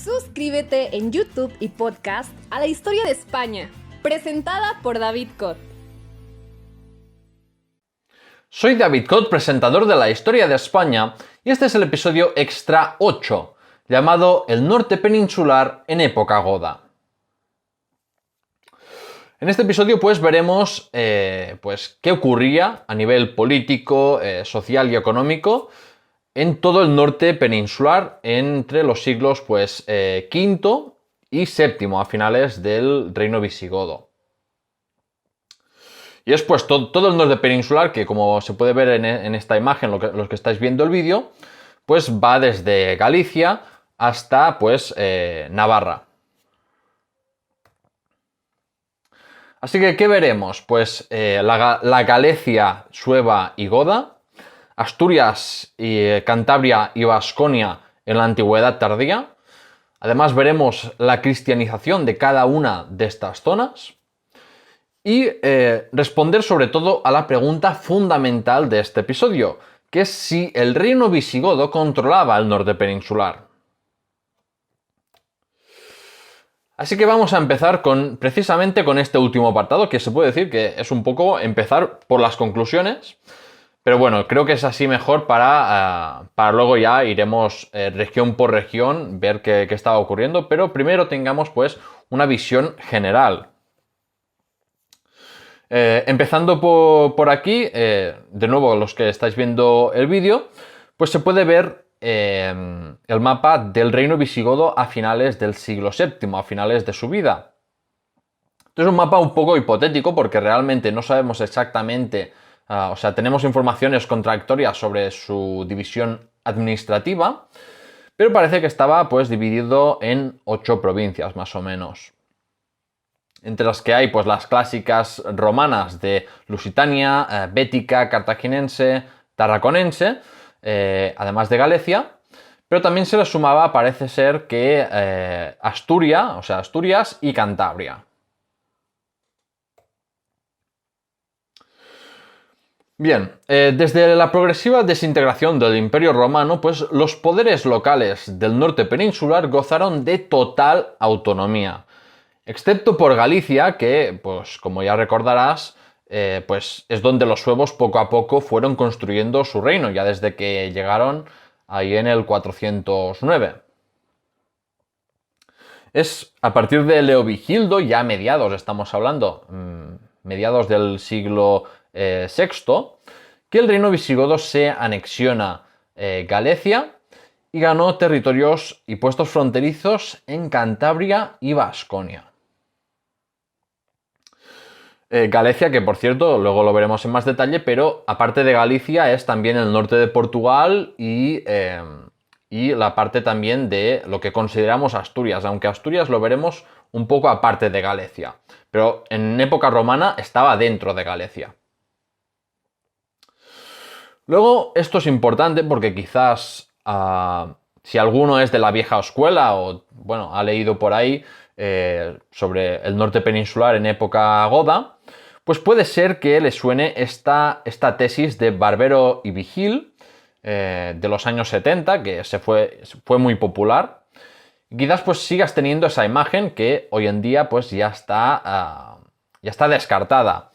Suscríbete en YouTube y podcast a la historia de España, presentada por David Cot. Soy David Cot, presentador de la historia de España, y este es el episodio extra 8, llamado El norte peninsular en época goda. En este episodio veremos qué ocurría a nivel político, social y económico en todo el norte peninsular entre los siglos V y VII, a finales del reino visigodo. Y es todo el norte peninsular que, como se puede ver en esta imagen, los que estáis viendo el vídeo, va desde Galicia hasta Navarra. Así que, ¿qué veremos? La Galicia, Sueva y Goda, Asturias, Cantabria y Vasconia en la antigüedad tardía. Además veremos la cristianización de cada una de estas zonas y responder sobre todo a la pregunta fundamental de este episodio, que es si el reino visigodo controlaba el norte peninsular. Así que vamos a empezar precisamente con este último apartado, que se puede decir que es un poco empezar por las conclusiones. Pero bueno, creo que es así mejor para luego ya iremos región por región, ver qué estaba ocurriendo. Pero primero tengamos una visión general. Empezando por aquí, de nuevo los que estáis viendo el vídeo, se puede ver el mapa del reino visigodo a finales del siglo VII, a finales de su vida. Esto es un mapa un poco hipotético porque realmente no sabemos exactamente... tenemos informaciones contradictorias sobre su división administrativa, pero parece que estaba dividido en 8 provincias más o menos. Entre las que hay las clásicas romanas de Lusitania, Bética, Cartaginense, Tarraconense, además de Galicia, pero también se le sumaba, parece ser que Asturias y Cantabria. Bien, desde la progresiva desintegración del Imperio Romano, los poderes locales del norte peninsular gozaron de total autonomía, excepto por Galicia, que, como ya recordarás, es donde los suevos poco a poco fueron construyendo su reino, ya desde que llegaron ahí en el 409. Es a partir de Leovigildo, ya mediados, estamos hablando, mediados del siglo VI, que el reino visigodo se anexiona Galicia y ganó territorios y puestos fronterizos en Cantabria y Vasconia. Galicia, que por cierto, luego lo veremos en más detalle, pero aparte de Galicia es también el norte de Portugal y la parte también de lo que consideramos Asturias, aunque Asturias lo veremos un poco aparte de Galicia, pero en época romana estaba dentro de Galicia. Luego, esto es importante porque quizás si alguno es de la vieja escuela o ha leído por ahí sobre el norte peninsular en época goda, puede ser que le suene esta tesis de Barbero y Vigil de los años 70, que fue muy popular. Y quizás sigas teniendo esa imagen que hoy en día ya está descartada.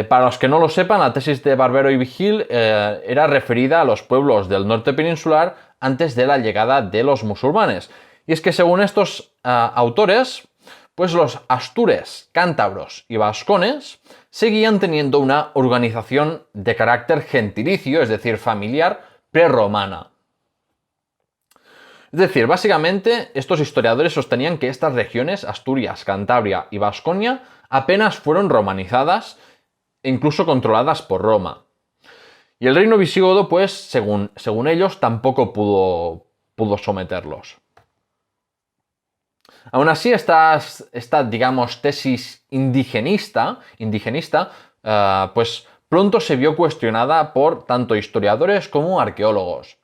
Para los que no lo sepan, la tesis de Barbero y Vigil era referida a los pueblos del norte peninsular antes de la llegada de los musulmanes. Y es que según estos autores, los astures, cántabros y vascones seguían teniendo una organización de carácter gentilicio, es decir, familiar, prerromana. Es decir, básicamente estos historiadores sostenían que estas regiones, Asturias, Cantabria y Vasconia, apenas fueron romanizadas e incluso controladas por Roma. Y el reino visigodo, según ellos, tampoco pudo someterlos. Aún así, esta digamos, tesis indigenista, pronto se vio cuestionada por tanto historiadores como arqueólogos.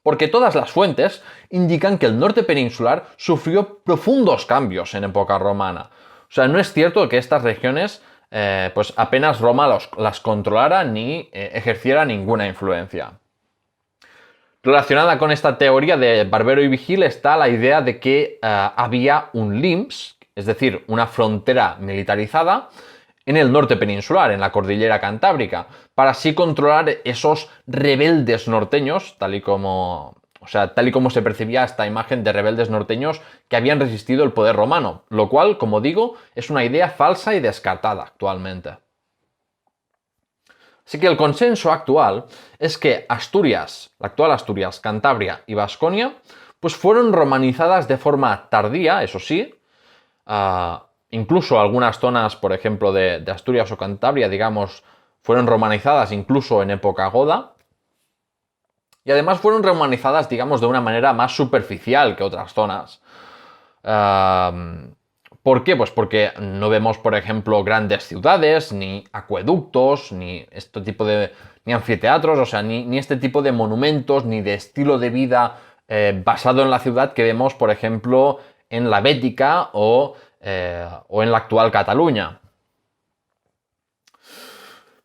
Porque todas las fuentes indican que el norte peninsular sufrió profundos cambios en época romana. No es cierto que estas regiones apenas Roma las controlara ni ejerciera ninguna influencia. Relacionada con esta teoría de Barbero y Vigil está la idea de que había un LIMS, es decir, una frontera militarizada, en el norte peninsular, en la cordillera Cantábrica, para así controlar esos rebeldes norteños, tal y como se percibía esta imagen de rebeldes norteños que habían resistido el poder romano, lo cual, como digo, es una idea falsa y descartada actualmente. Así que el consenso actual es que Asturias, la actual Asturias, Cantabria y Baskonia, pues fueron romanizadas de forma tardía, eso sí, incluso algunas zonas, por ejemplo, de Asturias o Cantabria, digamos, fueron romanizadas incluso en época goda. Y además fueron romanizadas, digamos, de una manera más superficial que otras zonas. ¿Por qué? Pues porque no vemos, por ejemplo, grandes ciudades, ni acueductos, ni este tipo de. Ni anfiteatros, o sea, ni este tipo de monumentos, ni de estilo de vida basado en la ciudad que vemos, por ejemplo, en la Bética o en la actual Cataluña.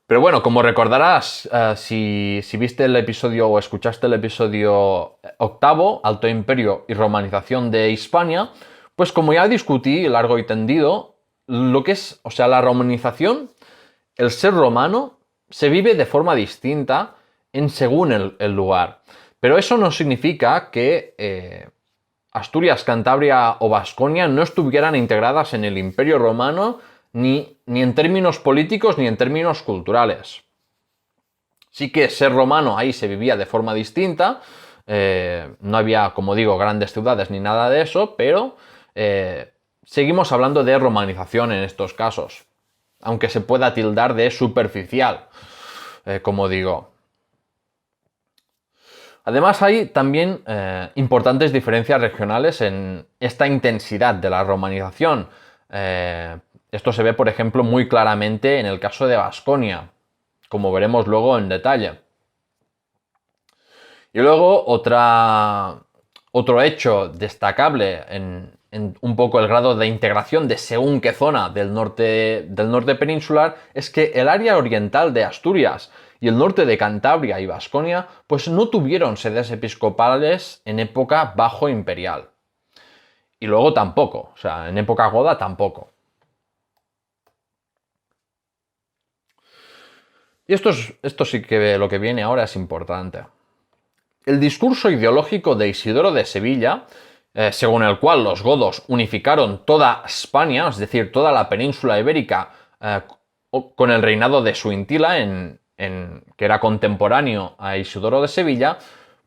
Pero bueno, como recordarás, si viste el episodio o escuchaste el episodio 8, Alto Imperio y Romanización de Hispania, pues como ya discutí largo y tendido, lo que es, o sea, la romanización, el ser romano, se vive de forma distinta según el lugar. Pero eso no significa que Asturias, Cantabria o Baskonia no estuvieran integradas en el Imperio Romano ni en términos políticos ni en términos culturales. Sí que ser romano ahí se vivía de forma distinta, no había, como digo, grandes ciudades ni nada de eso, pero seguimos hablando de romanización en estos casos, aunque se pueda tildar de superficial, como digo. Además hay también importantes diferencias regionales en esta intensidad de la romanización. Esto se ve, por ejemplo, muy claramente en el caso de Baskonia, como veremos luego en detalle. Y luego otro hecho destacable en un poco el grado de integración de según qué zona del norte peninsular es que el área oriental de Asturias y el norte de Cantabria y Baskonia pues no tuvieron sedes episcopales en época bajo imperial. Y luego tampoco, o sea, en época goda tampoco. Y esto sí que lo que viene ahora es importante. El discurso ideológico de Isidoro de Sevilla, según el cual los godos unificaron toda España, es decir, toda la península ibérica, con el reinado de Suintila, que era contemporáneo a Isidoro de Sevilla,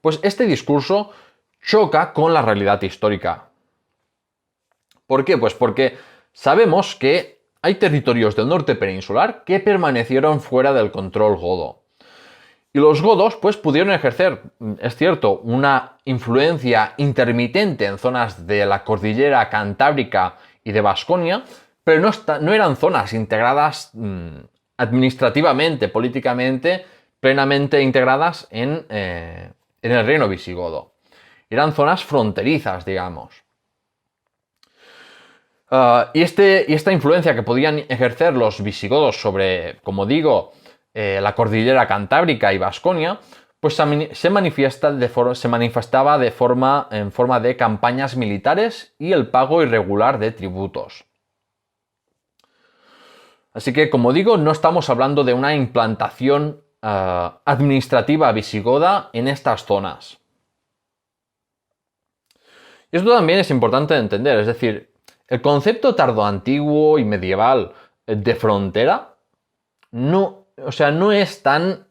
pues este discurso choca con la realidad histórica. ¿Por qué? Pues porque sabemos que hay territorios del norte peninsular que permanecieron fuera del control godo. Y los godos pues pudieron ejercer, es cierto, una influencia intermitente en zonas de la cordillera Cantábrica y de Baskonia, pero no eran zonas integradas administrativamente, políticamente, plenamente integradas en el reino visigodo. Eran zonas fronterizas, digamos. Y esta influencia que podían ejercer los visigodos sobre, como digo, la cordillera Cantábrica y Baskonia, pues se manifestaba en forma de campañas militares y el pago irregular de tributos. Así que, como digo, no estamos hablando de una implantación administrativa visigoda en estas zonas. Y esto también es importante de entender, es decir, el concepto tardoantiguo y medieval de frontera no es tan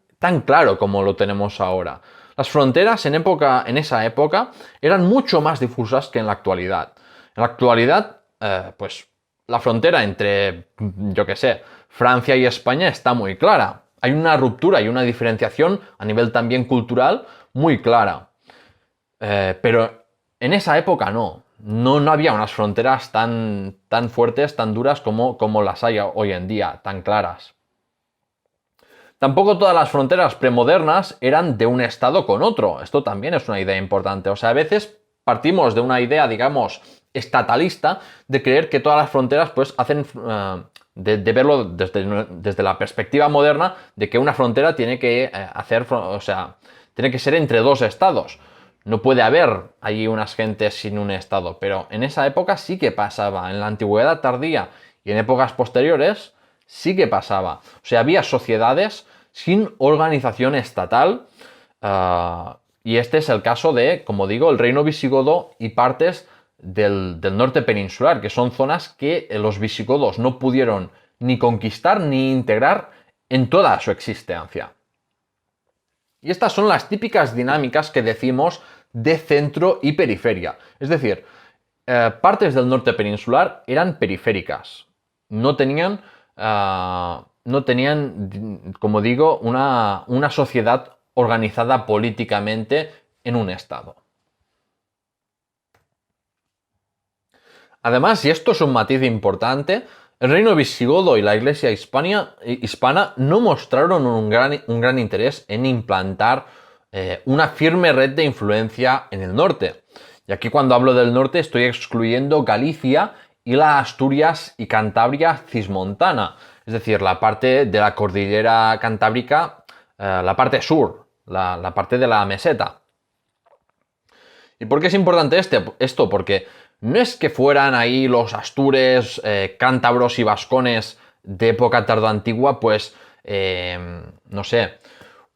claro como lo tenemos ahora. Las fronteras en esa época eran mucho más difusas que en la actualidad. En la actualidad, pues la frontera entre, yo qué sé, Francia y España está muy clara. Hay una ruptura y una diferenciación a nivel también cultural muy clara. Pero en esa época no había unas fronteras tan fuertes, tan duras como las hay hoy en día, tan claras. Tampoco todas las fronteras premodernas eran de un estado con otro. Esto también es una idea importante. O sea, a veces partimos de una idea, digamos, estatalista, de creer que todas las fronteras, pues, hacen... de verlo desde la perspectiva moderna, de que una frontera tiene que Tiene que ser entre dos estados. No puede haber allí unas gentes sin un estado, pero en esa época sí que pasaba. En la antigüedad tardía y en épocas posteriores sí que pasaba. O sea, había sociedades sin organización estatal. Y este es el caso de, como digo, el reino visigodo y partes del norte peninsular, que son zonas que los visigodos no pudieron ni conquistar ni integrar en toda su existencia. Y estas son las típicas dinámicas que decimos de centro y periferia. Es decir, partes del norte peninsular eran periféricas. No tenían, como digo, una sociedad organizada políticamente en un estado. Además, y esto es un matiz importante, el reino visigodo y la iglesia hispana no mostraron un gran interés en implantar una firme red de influencia en el norte. Y aquí cuando hablo del norte estoy excluyendo Galicia y la Asturias y Cantabria cismontana, es decir, la parte de la cordillera cantábrica, la parte sur, la parte de la meseta. ¿Y por qué es importante esto? Porque no es que fueran ahí los astures, cántabros y vascones de época tardoantigua, pues, no sé,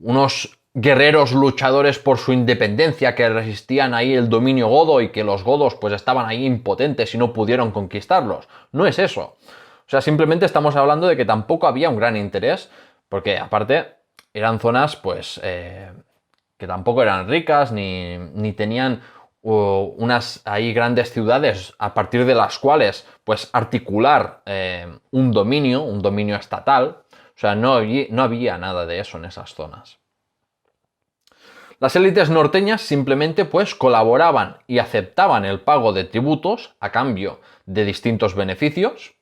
unos guerreros luchadores por su independencia que resistían ahí el dominio godo y que los godos pues estaban ahí impotentes y no pudieron conquistarlos. No es eso. O sea, simplemente estamos hablando de que tampoco había un gran interés, porque aparte eran zonas pues que tampoco eran ricas ni tenían unas ahí grandes ciudades a partir de las cuales pues articular un dominio estatal. O sea, no había nada de eso en esas zonas. Las élites norteñas simplemente pues colaboraban y aceptaban el pago de tributos a cambio de distintos beneficios,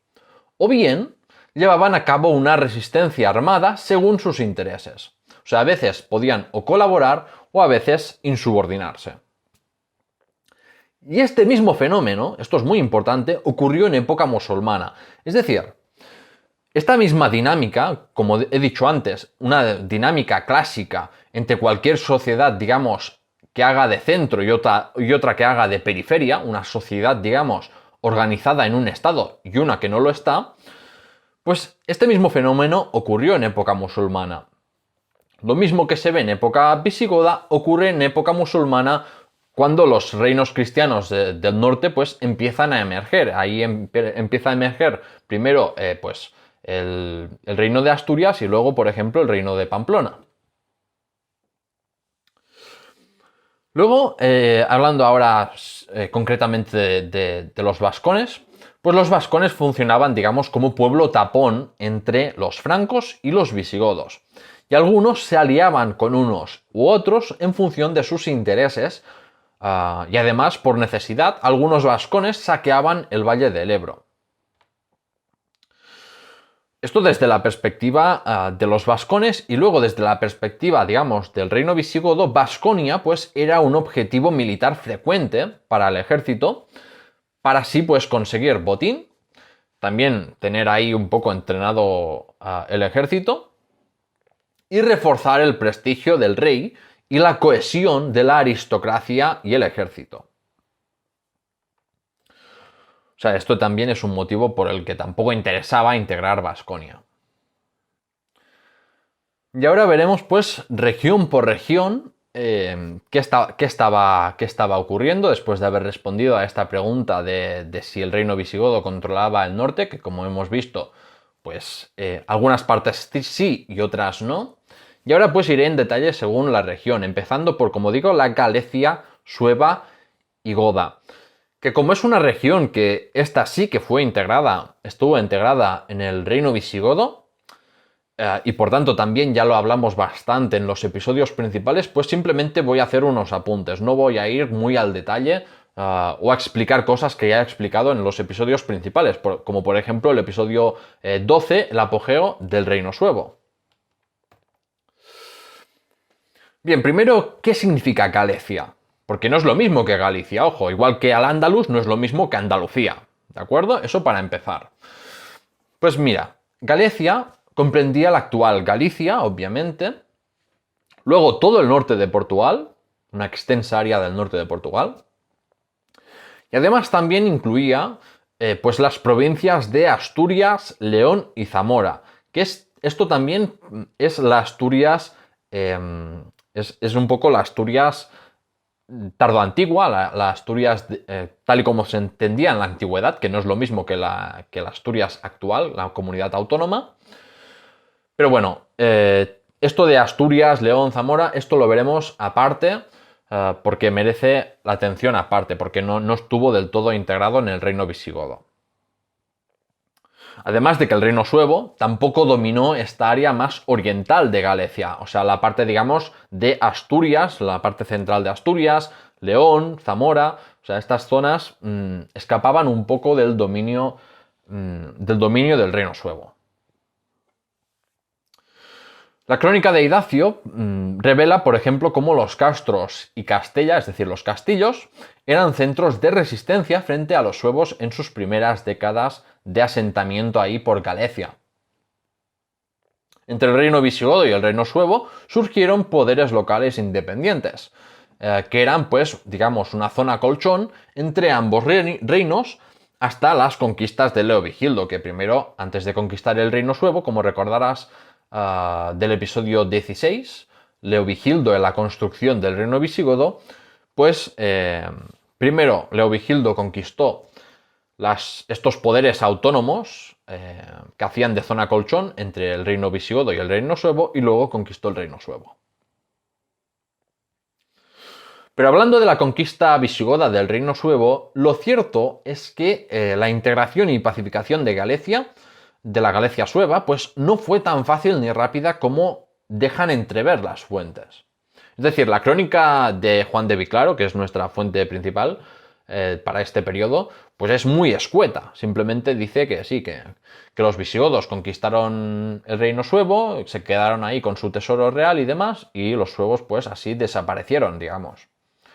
o bien llevaban a cabo una resistencia armada según sus intereses. O sea, a veces podían o colaborar o a veces insubordinarse. Y este mismo fenómeno, esto es muy importante, ocurrió en época musulmana. Es decir, esta misma dinámica, como he dicho antes, una dinámica clásica entre cualquier sociedad, digamos, que haga de centro y otra que haga de periferia, una sociedad, digamos, organizada en un estado y una que no lo está, pues este mismo fenómeno ocurrió en época musulmana. Lo mismo que se ve en época visigoda ocurre en época musulmana cuando los reinos cristianos del norte pues empiezan a emerger. Ahí empieza a emerger primero pues el reino de Asturias y luego, por ejemplo, el reino de Pamplona. Luego, hablando ahora concretamente de los vascones, pues los vascones funcionaban, digamos, como pueblo tapón entre los francos y los visigodos. Y algunos se aliaban con unos u otros en función de sus intereses, y además, por necesidad, algunos vascones saqueaban el valle del Ebro. Esto desde la perspectiva de los vascones, y luego desde la perspectiva, digamos, del reino visigodo, Vasconia pues era un objetivo militar frecuente para el ejército, para así pues conseguir botín, también tener ahí un poco entrenado el ejército y reforzar el prestigio del rey y la cohesión de la aristocracia y el ejército. O sea, esto también es un motivo por el que tampoco interesaba integrar Vasconia. Y ahora veremos, pues, región por región, qué estaba ocurriendo después de haber respondido a esta pregunta de si el reino visigodo controlaba el norte, que como hemos visto, pues algunas partes sí y otras no. Y ahora pues iré en detalle según la región, empezando por, como digo, la Galicia, Sueva y Goda. Que como es una región que esta sí que estuvo integrada en el reino visigodo, y por tanto también ya lo hablamos bastante en los episodios principales, pues simplemente voy a hacer unos apuntes, no voy a ir muy al detalle o a explicar cosas que ya he explicado en los episodios principales, como por ejemplo el episodio 12, el apogeo del reino suevo. Bien, primero, ¿qué significa Galicia? Porque no es lo mismo que Galicia, ojo, igual que Al-Ándalus no es lo mismo que Andalucía, ¿de acuerdo? Eso para empezar. Pues mira, Galicia comprendía la actual Galicia, obviamente, luego todo el norte de Portugal, una extensa área del norte de Portugal, y además también incluía pues las provincias de Asturias, León y Zamora, esto también es la Asturias, es un poco la Asturias tardoantigua, la Asturias tal y como se entendía en la antigüedad, que no es lo mismo que la Asturias actual, la comunidad autónoma. Pero bueno, esto de Asturias, León, Zamora, esto lo veremos aparte, porque merece la atención aparte, porque no estuvo del todo integrado en el reino visigodo. Además de que el reino suevo tampoco dominó esta área más oriental de Galicia, o sea, la parte, digamos, de Asturias, la parte central de Asturias, León, Zamora, o sea, estas zonas escapaban un poco del dominio del reino suevo. La crónica de Idacio revela, por ejemplo, cómo los castros y Castella, es decir, los castillos, eran centros de resistencia frente a los suevos en sus primeras décadas de asentamiento ahí por Galicia. Entre el reino visigodo y el reino suevo surgieron poderes locales independientes, que eran, pues, digamos, una zona colchón entre ambos reinos hasta las conquistas de Leovigildo, que primero, antes de conquistar el reino suevo, como recordarás del episodio 16, Leovigildo en la construcción del reino visigodo, pues primero Leovigildo conquistó estos poderes autónomos que hacían de zona colchón entre el reino visigodo y el reino suevo, y luego conquistó el reino suevo. Pero hablando de la conquista visigoda del reino suevo, lo cierto es que la integración y pacificación de Galicia, de la Galicia sueva, pues no fue tan fácil ni rápida como dejan entrever las fuentes. Es decir, la crónica de Juan de Viclaro, que es nuestra fuente principal para este periodo, pues es muy escueta. Simplemente dice que sí, que los visigodos conquistaron el reino suevo, se quedaron ahí con su tesoro real y demás, y los suevos pues así desaparecieron, digamos,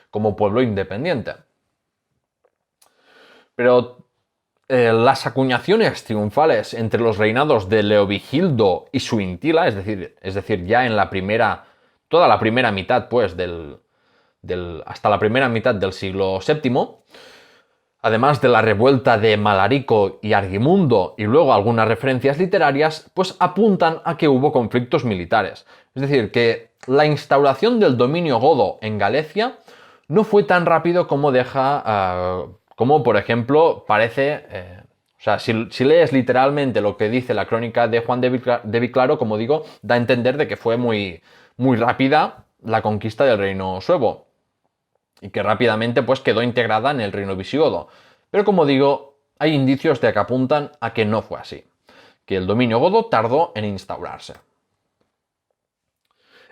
como pueblo independiente. Pero las acuñaciones triunfales entre los reinados de Leovigildo y Suintila, es decir, ya en toda la primera mitad, pues, hasta la primera mitad del siglo VII, además de la revuelta de Malarico y Argimundo y luego algunas referencias literarias, pues apuntan a que hubo conflictos militares. Es decir, que la instauración del dominio godo en Galicia no fue tan rápido como como por ejemplo parece, o sea, si lees literalmente lo que dice la crónica de Juan de Viclaro, como digo, da a entender de que fue muy, muy rápida la conquista del reino suevo y que rápidamente pues quedó integrada en el reino visigodo. Pero como digo, hay indicios de que apuntan a que no fue así, que el dominio godo tardó en instaurarse.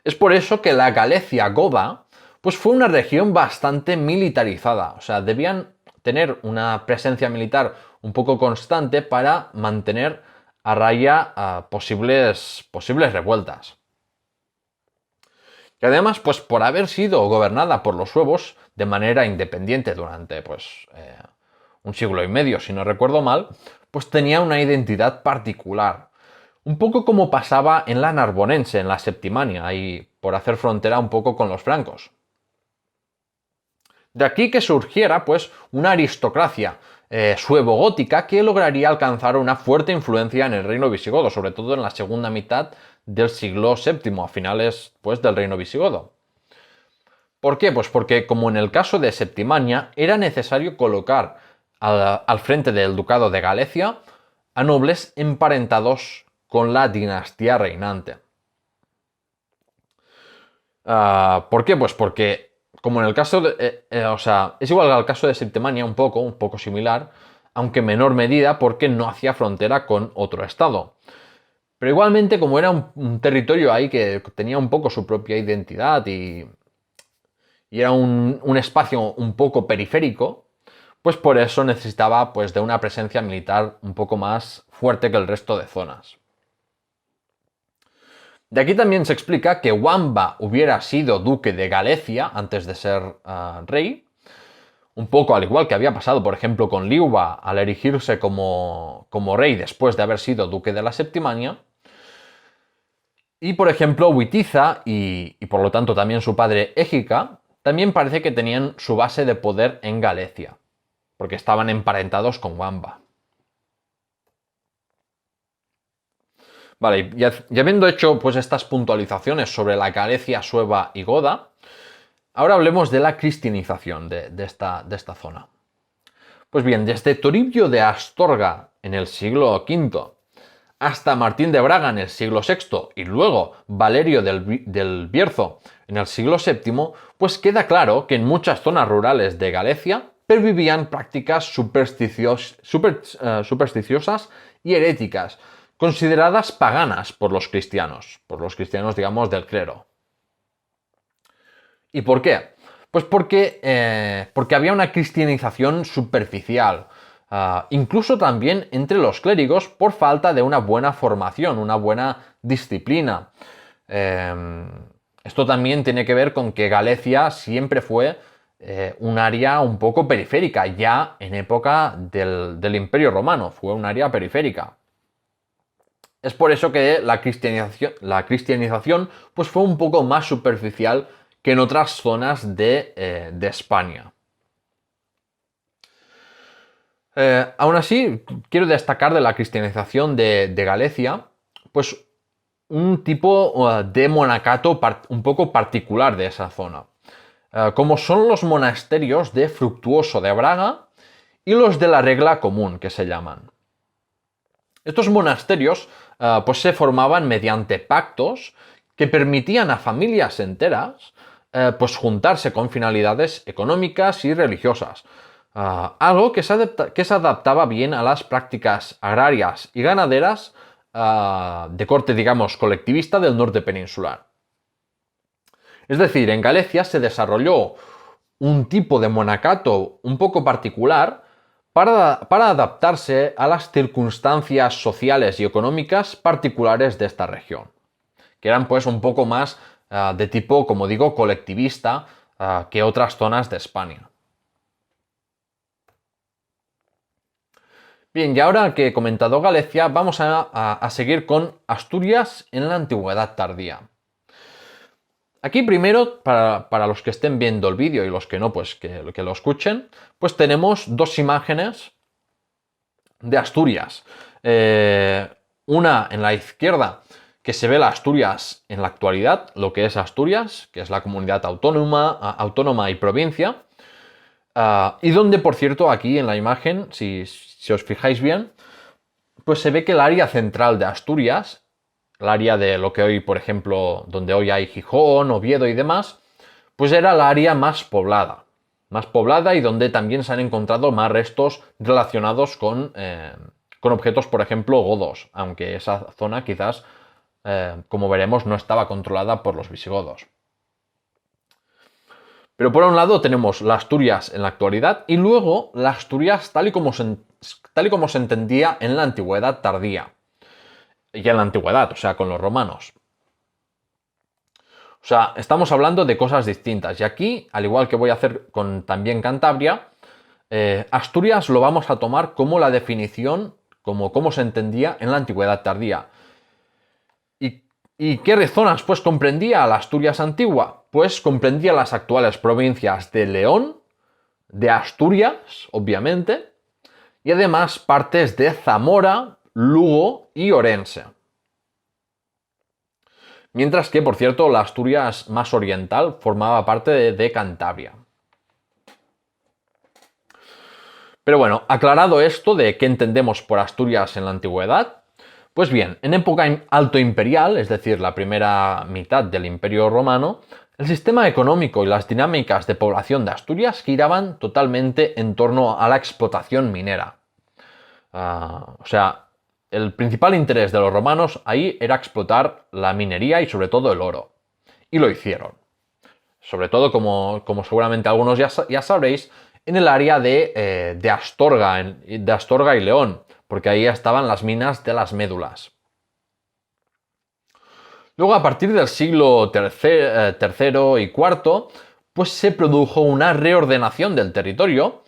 Es por eso que la Galicia goda pues fue una región bastante militarizada, o sea, debían tener una presencia militar un poco constante para mantener a raya a posibles revueltas. Y además, pues por haber sido gobernada por los suevos de manera independiente durante un siglo y medio, si no recuerdo mal, pues tenía una identidad particular. Un poco como pasaba en la Narbonense, en la Septimania, ahí por hacer frontera un poco con los francos. De aquí que surgiera pues una aristocracia suevo-gótica que lograría alcanzar una fuerte influencia en el reino visigodo, sobre todo en la segunda mitad del siglo VII, a finales pues del reino visigodo. ¿Por qué? Pues porque, como en el caso de Septimania, era necesario colocar al frente del ducado de Galicia a nobles emparentados con la dinastía reinante. ¿Por qué? Pues porque, como en el caso de... o sea, es igual al caso de Septimania, un poco similar, aunque en menor medida porque no hacía frontera con otro estado. Pero igualmente, como era un territorio ahí que tenía un poco su propia identidad y era un espacio un poco periférico, pues por eso necesitaba pues de una presencia militar un poco más fuerte que el resto de zonas. De aquí también se explica que Wamba hubiera sido duque de Galicia antes de ser rey, un poco al igual que había pasado, por ejemplo, con Liuba al erigirse como rey después de haber sido duque de la Septimania. Y por ejemplo, Witiza y por lo tanto también su padre Égica, también parece que tenían su base de poder en Galicia, porque estaban emparentados con Wamba. Vale, ya habiendo hecho pues estas puntualizaciones sobre la Galicia sueva y goda, ahora hablemos de la cristianización de esta zona. Pues bien, desde Toribio de Astorga en el siglo V hasta Martín de Braga en el siglo VI y luego Valerio del Bierzo en el siglo VII, pues queda claro que en muchas zonas rurales de Galicia pervivían prácticas supersticiosas y heréticas, consideradas paganas por los cristianos, digamos del clero. ¿Y por qué? Pues porque había una cristianización superficial, incluso también entre los clérigos por falta de una buena formación, una buena disciplina. Esto también tiene que ver con que Galicia siempre fue un área un poco periférica, ya en época del Imperio Romano, fue un área periférica. Es por eso que la cristianización pues fue un poco más superficial que en otras zonas de España. Aún así, quiero destacar de la cristianización de Galicia, pues un tipo de monacato un poco particular de esa zona, como son los monasterios de Fructuoso de Braga y los de la Regla Común, que se llaman. Estos monasterios pues se formaban mediante pactos que permitían a familias enteras pues juntarse con finalidades económicas y religiosas. Algo que se adaptaba bien a las prácticas agrarias y ganaderas de corte, digamos, colectivista del norte peninsular. Es decir, en Galicia se desarrolló un tipo de monacato un poco particular para adaptarse a las circunstancias sociales y económicas particulares de esta región, que eran pues un poco más de tipo, como digo, colectivista que otras zonas de España. Bien, y ahora que he comentado Galicia, vamos a seguir con Asturias en la Antigüedad tardía. Aquí primero, para los que estén viendo el vídeo y los que no, pues que lo escuchen, pues tenemos dos imágenes de Asturias. Una en la izquierda, que se ve la Asturias en la actualidad, lo que es Asturias, que es la comunidad autónoma y provincia, y donde, por cierto, aquí en la imagen, si os fijáis bien, pues se ve que el área central de Asturias, el área de lo que hoy, por ejemplo, donde hoy hay Gijón, Oviedo y demás, pues era la área más poblada y donde también se han encontrado más restos relacionados con objetos, por ejemplo, godos, aunque esa zona quizás, como veremos, no estaba controlada por los visigodos. Pero por un lado tenemos la Asturias en la actualidad y luego la Asturias tal y como se entendía en la Antigüedad tardía. Y en la Antigüedad, o sea, con los romanos. O sea, estamos hablando de cosas distintas. Y aquí, al igual que voy a hacer con también Cantabria, Asturias lo vamos a tomar como la definición, como se entendía en la Antigüedad tardía. ¿Y qué zonas pues comprendía la Asturias antigua? Pues comprendía las actuales provincias de León, de Asturias, obviamente, y además partes de Zamora, Lugo y Orense. Mientras que, por cierto, la Asturias más oriental formaba parte de Cantabria. Pero bueno, aclarado esto de qué entendemos por Asturias en la antigüedad, pues bien, en época alto imperial, es decir, la primera mitad del Imperio Romano, el sistema económico y las dinámicas de población de Asturias giraban totalmente en torno a la explotación minera. O sea, el principal interés de los romanos ahí era explotar la minería y sobre todo el oro. Y lo hicieron. Sobre todo, como seguramente algunos ya sabréis, en el área de Astorga y León, porque ahí estaban las minas de las médulas. Luego, a partir del siglo III y IV, pues se produjo una reordenación del territorio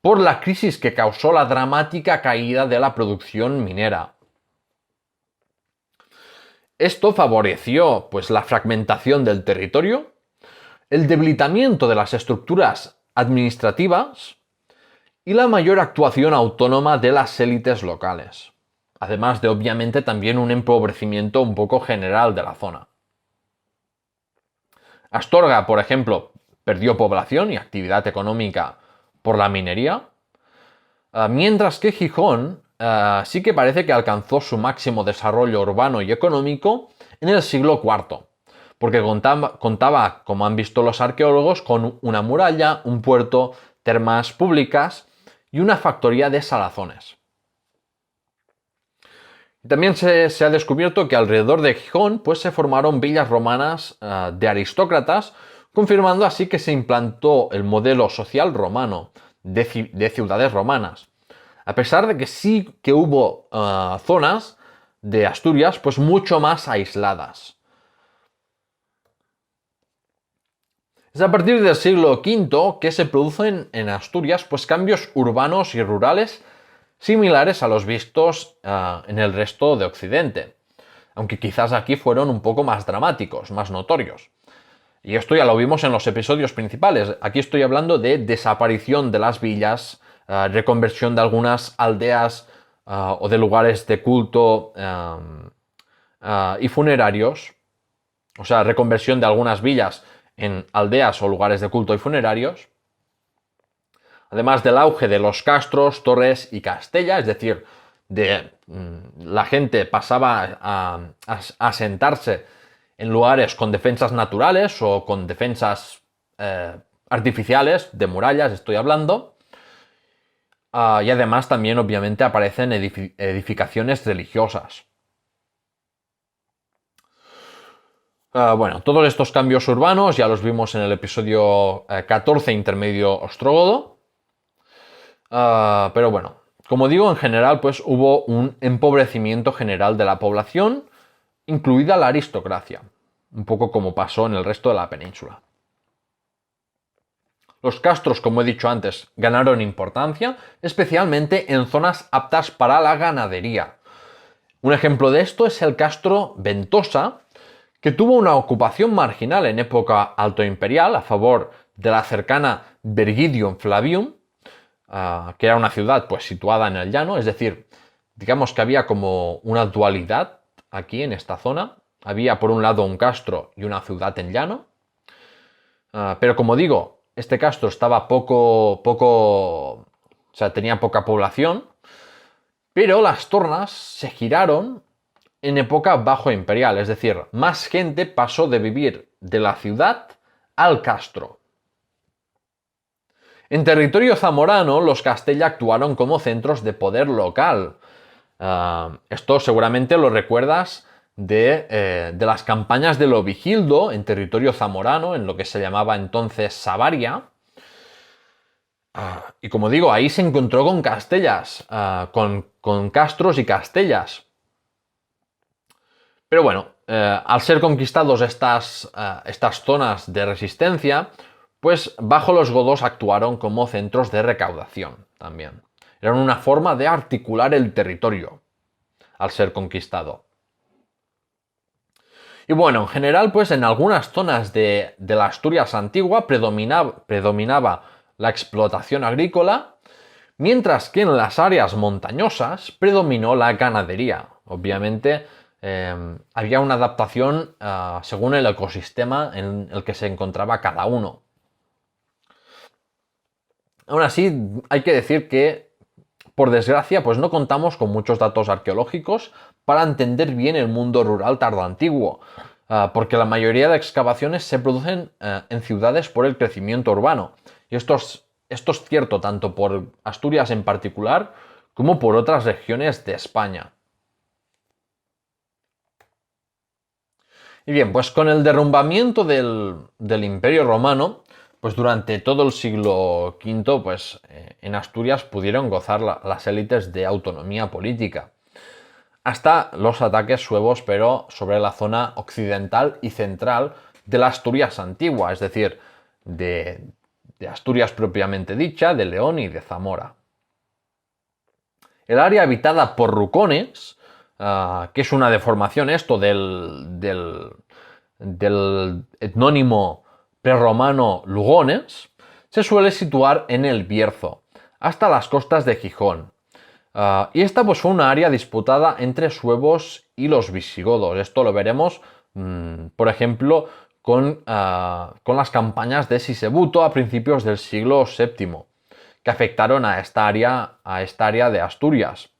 por la crisis que causó la dramática caída de la producción minera. Esto favoreció pues, la fragmentación del territorio, el debilitamiento de las estructuras administrativas y la mayor actuación autónoma de las élites locales, además de obviamente también un empobrecimiento un poco general de la zona. Astorga, por ejemplo, perdió población y actividad económica por la minería, mientras que Gijón sí que parece que alcanzó su máximo desarrollo urbano y económico en el siglo IV, porque contaba, como han visto los arqueólogos, con una muralla, un puerto, termas públicas y una factoría de salazones. También se ha descubierto que alrededor de Gijón pues, se formaron villas romanas de aristócratas, confirmando así que se implantó el modelo social romano de ciudades romanas. A pesar de que sí que hubo zonas de Asturias pues mucho más aisladas. Es a partir del siglo V que se producen en Asturias pues, cambios urbanos y rurales similares a los vistos en el resto de Occidente, aunque quizás aquí fueron un poco más dramáticos, más notorios. Y esto ya lo vimos en los episodios principales. Aquí estoy hablando de desaparición de las villas, reconversión de algunas aldeas o de lugares de culto y funerarios, o sea, reconversión de algunas villas en aldeas o lugares de culto y funerarios, además del auge de los castros, torres y castella, es decir, la gente pasaba a asentarse en lugares con defensas naturales o con defensas artificiales, de murallas estoy hablando, y además también obviamente aparecen edificaciones religiosas. Bueno, todos estos cambios urbanos ya los vimos en el episodio 14 intermedio ostrogodo. Pero bueno, como digo, en general pues hubo un empobrecimiento general de la población, incluida la aristocracia, un poco como pasó en el resto de la península. Los castros, como he dicho antes, ganaron importancia, especialmente en zonas aptas para la ganadería. Un ejemplo de esto es el castro Ventosa, que tuvo una ocupación marginal en época altoimperial a favor de la cercana Vergidium Flavium, que era una ciudad pues situada en el llano, es decir, digamos que había como una dualidad aquí en esta zona. Había por un lado un castro y una ciudad en llano, pero como digo, este castro estaba o sea, tenía poca población, pero las tornas se giraron en época bajo imperial, es decir, más gente pasó de vivir de la ciudad al castro. En territorio zamorano, los Castella actuaron como centros de poder local. Esto seguramente lo recuerdas de las campañas de Lovigildo en territorio zamorano, en lo que se llamaba entonces Savaria. Y como digo, ahí se encontró con castellas, con castros y castellas. Pero bueno, al ser conquistados estas zonas de resistencia, pues bajo los godos actuaron como centros de recaudación también. Eran una forma de articular el territorio al ser conquistado. Y bueno, en general, pues en algunas zonas de la Asturias antigua predominaba la explotación agrícola, mientras que en las áreas montañosas predominó la ganadería. Obviamente, había una adaptación según el ecosistema en el que se encontraba cada uno. Aún así, hay que decir que, por desgracia, pues no contamos con muchos datos arqueológicos para entender bien el mundo rural tardoantiguo, porque la mayoría de excavaciones se producen en ciudades por el crecimiento urbano. Y esto es cierto tanto por Asturias en particular como por otras regiones de España. Y bien, pues con el derrumbamiento del Imperio Romano, pues durante todo el siglo V, pues en Asturias pudieron gozar las élites de autonomía política. Hasta los ataques suevos, pero sobre la zona occidental y central de la Asturias antigua, es decir, de Asturias propiamente dicha, de León y de Zamora. El área habitada por rucones que es una deformación esto del etnónimo prerromano Lugones, se suele situar en el Bierzo, hasta las costas de Gijón. Y esta pues fue una área disputada entre suevos y los visigodos. Esto lo veremos, por ejemplo, con las campañas de Sisebuto a principios del siglo VII, que afectaron a esta área de Asturias.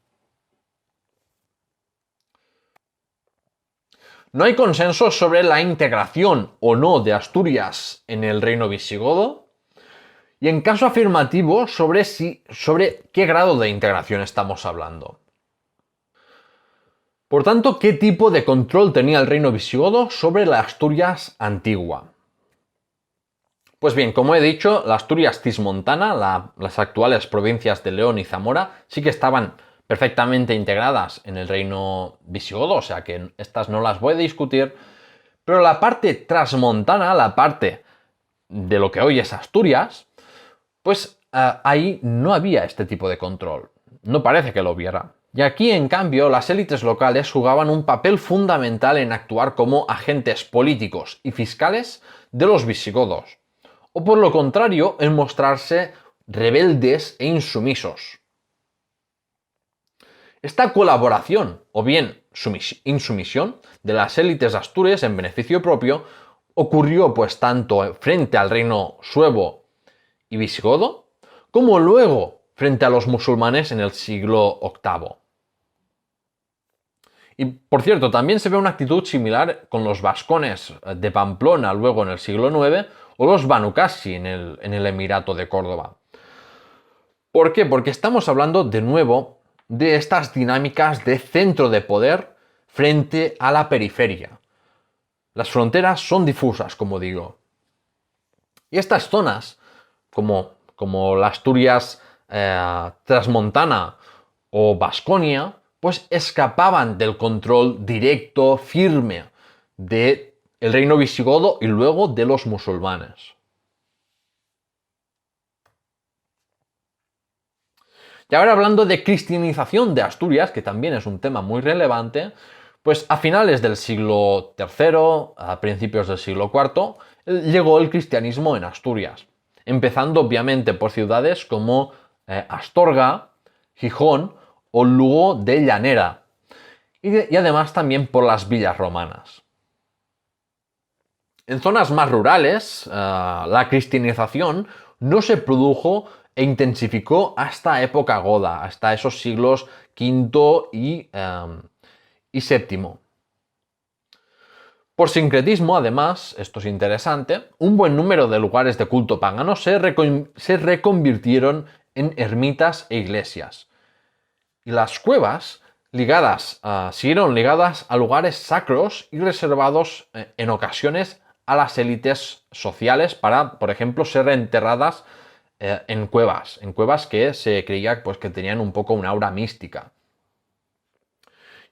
No hay consenso sobre la integración o no de Asturias en el reino visigodo, y en caso afirmativo sobre qué grado de integración estamos hablando. Por tanto, ¿qué tipo de control tenía el reino visigodo sobre la Asturias antigua? Pues bien, como he dicho, la Asturias cismontana, las actuales provincias de León y Zamora, sí que estaban perfectamente integradas en el reino visigodo, o sea que estas no las voy a discutir, pero la parte transmontana, la parte de lo que hoy es Asturias, pues ahí no había este tipo de control. No parece que lo hubiera. Y aquí, en cambio, las élites locales jugaban un papel fundamental en actuar como agentes políticos y fiscales de los visigodos, o por lo contrario, en mostrarse rebeldes e insumisos. Esta colaboración, o bien insumisión, de las élites astures en beneficio propio, ocurrió pues tanto frente al reino suevo y visigodo, como luego frente a los musulmanes en el siglo VIII. Y por cierto, también se ve una actitud similar con los vascones de Pamplona luego en el siglo IX o los Banucasi en el Emirato de Córdoba. ¿Por qué? Porque estamos hablando de nuevo de estas dinámicas de centro de poder frente a la periferia. Las fronteras son difusas, como digo. Y estas zonas, como la Asturias transmontana o Vasconia, pues escapaban del control directo, firme, del reino visigodo y luego de los musulmanes. Y ahora hablando de cristianización de Asturias, que también es un tema muy relevante, pues a finales del siglo III, a principios del siglo IV, llegó el cristianismo en Asturias, empezando obviamente por ciudades como Astorga, Gijón o Lugo de Llanera, y además también por las villas romanas. En zonas más rurales, la cristianización no se produjo e intensificó hasta época goda, hasta esos siglos V y VII. Por sincretismo, además, esto es interesante, un buen número de lugares de culto pagano se reconvirtieron en ermitas e iglesias. Y las cuevas siguieron ligadas a lugares sacros y reservados en ocasiones a las élites sociales para, por ejemplo, ser enterradas en cuevas que se creía pues, que tenían un poco una aura mística.